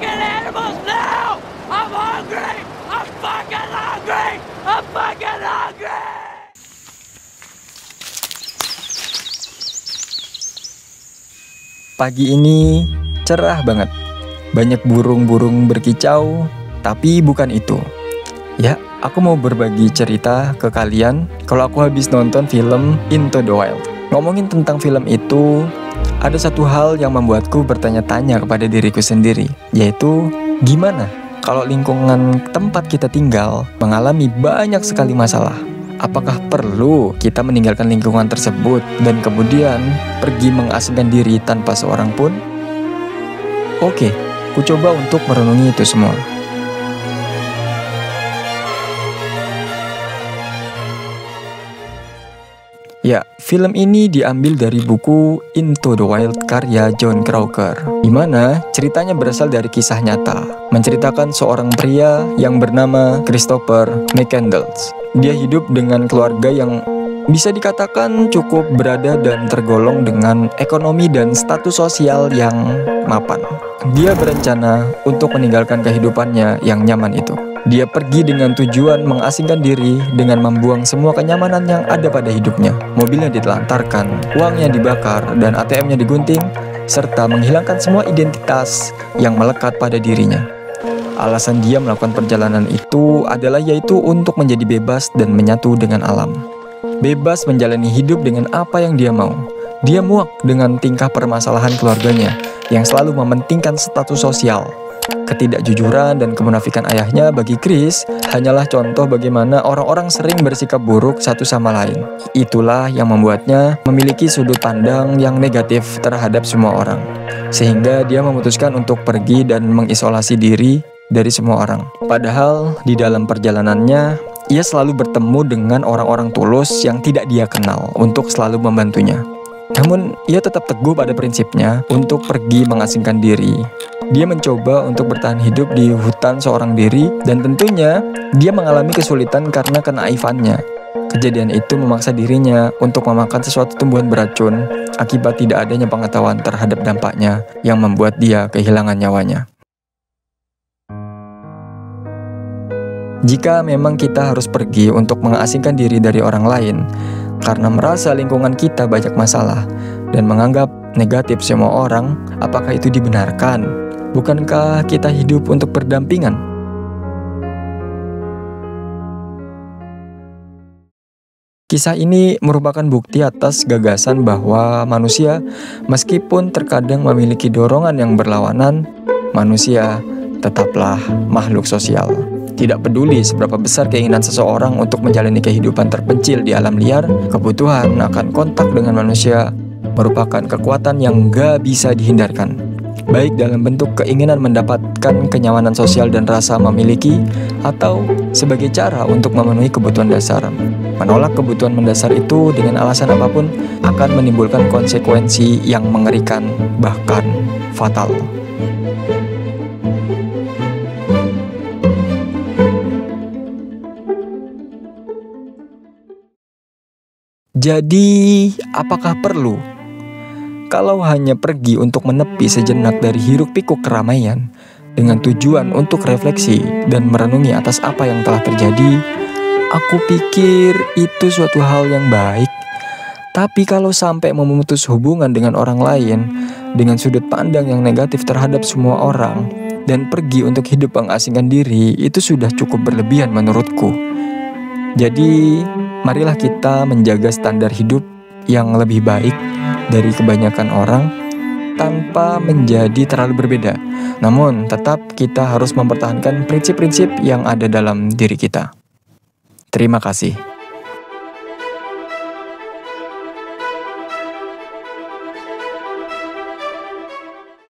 fucking animals now! I'm hungry! I'm fucking hungry! I'm fucking hungry! Pagi ini cerah banget. Banyak burung-burung berkicau, tapi bukan itu. Ya, aku mau berbagi cerita ke kalian kalau aku habis nonton film Into the Wild. Ngomongin tentang film itu, ada satu hal yang membuatku bertanya-tanya kepada diriku sendiri, yaitu gimana kalau lingkungan tempat kita tinggal mengalami banyak sekali masalah? Apakah perlu kita meninggalkan lingkungan tersebut dan kemudian pergi mengasingkan diri tanpa seorang pun? Oke, ku coba untuk merenungi itu semua. Ya, film ini diambil dari buku Into the Wild karya Jon Krakauer, di mana ceritanya berasal dari kisah nyata, menceritakan seorang pria yang bernama Christopher McCandless. Dia hidup dengan keluarga yang bisa dikatakan cukup berada dan tergolong dengan ekonomi dan status sosial yang mapan. Dia berencana untuk meninggalkan kehidupannya yang nyaman itu. Dia pergi dengan tujuan mengasingkan diri dengan membuang semua kenyamanan yang ada pada hidupnya. Mobilnya ditelantarkan, uangnya dibakar, dan ATM-nya digunting, serta menghilangkan semua identitas yang melekat pada dirinya. Alasan dia melakukan perjalanan itu adalah yaitu untuk menjadi bebas dan menyatu dengan alam. Bebas menjalani hidup dengan apa yang dia mau. Dia muak dengan tingkah permasalahan keluarganya yang selalu mementingkan status sosial. Ketidakjujuran dan kemunafikan ayahnya bagi Chris hanyalah contoh bagaimana orang-orang sering bersikap buruk satu sama lain. Itulah yang membuatnya memiliki sudut pandang yang negatif terhadap semua orang. Sehingga dia memutuskan untuk pergi dan mengisolasi diri dari semua orang. Padahal di dalam perjalanannya, ia selalu bertemu dengan orang-orang tulus yang tidak dia kenal untuk selalu membantunya. Namun, ia tetap teguh pada prinsipnya untuk pergi mengasingkan diri. Dia mencoba untuk bertahan hidup di hutan seorang diri, dan tentunya dia mengalami kesulitan karena kenaifannya. Kejadian itu memaksa dirinya untuk memakan sesuatu tumbuhan beracun akibat tidak adanya pengetahuan terhadap dampaknya yang membuat dia kehilangan nyawanya. Jika memang kita harus pergi untuk mengasingkan diri dari orang lain karena merasa lingkungan kita banyak masalah dan menganggap negatif semua orang, apakah itu dibenarkan? Bukankah kita hidup untuk berdampingan? Kisah ini merupakan bukti atas gagasan bahwa manusia, meskipun terkadang memiliki dorongan yang berlawanan, manusia tetaplah makhluk sosial. Tidak peduli seberapa besar keinginan seseorang untuk menjalani kehidupan terpencil di alam liar, kebutuhan akan kontak dengan manusia merupakan kekuatan yang gak bisa dihindarkan. Baik dalam bentuk keinginan mendapatkan kenyamanan sosial dan rasa memiliki, atau sebagai cara untuk memenuhi kebutuhan dasar. Menolak kebutuhan mendasar itu dengan alasan apapun akan menimbulkan konsekuensi yang mengerikan, bahkan fatal. Jadi, apakah perlu? Kalau hanya pergi untuk menepi sejenak dari hiruk-pikuk keramaian dengan tujuan untuk refleksi dan merenungi atas apa yang telah terjadi, aku pikir itu suatu hal yang baik. Tapi kalau sampai memutus hubungan dengan orang lain dengan sudut pandang yang negatif terhadap semua orang dan pergi untuk hidup mengasingkan diri, itu sudah cukup berlebihan menurutku. Jadi, marilah kita menjaga standar hidup yang lebih baik dari kebanyakan orang tanpa menjadi terlalu berbeda. Namun, tetap kita harus mempertahankan prinsip-prinsip yang ada dalam diri kita. Terima kasih.